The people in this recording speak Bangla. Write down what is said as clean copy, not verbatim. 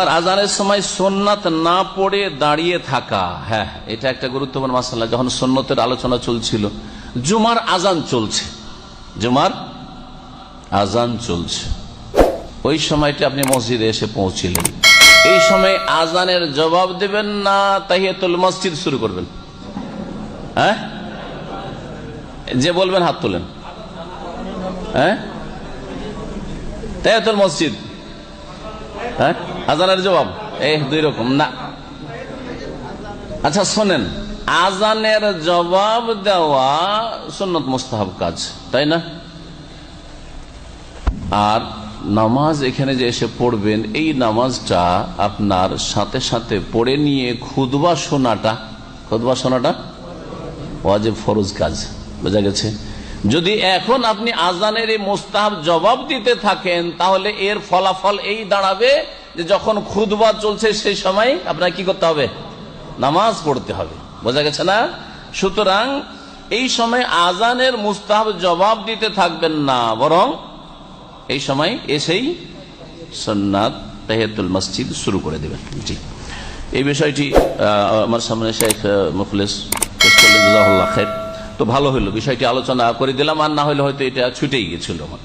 আর আজানের সময় সুন্নাত না পড়ে দাঁড়িয়ে থাকা, হ্যাঁ এটা একটা গুরুত্বপূর্ণ মাসালা। যখন সুন্নতের আলোচনা চলছিল, জুমার আজান চলছে, জুমার আজান চলছে, ওই সময়টা আপনি মসজিদে এসে পৌঁছিলেন, এই সময় আজানের জবাব দেবেন না তাহিয়াতুল মসজিদ শুরু করবেন? হ্যাঁ, যে বলবেন হাত তোলেন। হ্যাঁ, তাহিয়াতুল মসজিদ, হ্যাঁ আজানের জবাব, এই দুই রকম না। আচ্ছা শোনেন, আজানের জবাব দেওয়া সুন্নত মুস্তাহাব কাজ, তাই না? আর নামাজ এখানে যে এসে পড়বেন, এই নামাজটা আপনার সাথে সাথে পড়ে নিয়ে খুতবা শোনাটা ওয়াজিব ফরজ কাজ, বোঝা গেছে? যদি এখন আপনি আজানের এই মুস্তাহাব জবাব দিতে থাকেন, তাহলে এর ফলাফল এই দাঁড়াবে যে যখন খুতবা চলছে সেই সময় আপনার কি করতে হবে? নামাজ পড়তে হবে, বোঝা গেছে না? সুতরাং এই সময় আজানের মুস্তাহাব জবাব দিতে থাকবেন না, বরং এই সময় এসেই সুন্নাত তাহিয়াতুল মসজিদ শুরু করে দেবেন। জি, এই বিষয়টি আমার সামনে শেখ মুখলেস পেশ করলেন, জাযাকাল্লাহু খাইর। তো ভালো হইলো, বিষয়টি আলোচনা করে দিলাম, আর না হলে হয়তো এটা ছুটেই গেছিল আমার।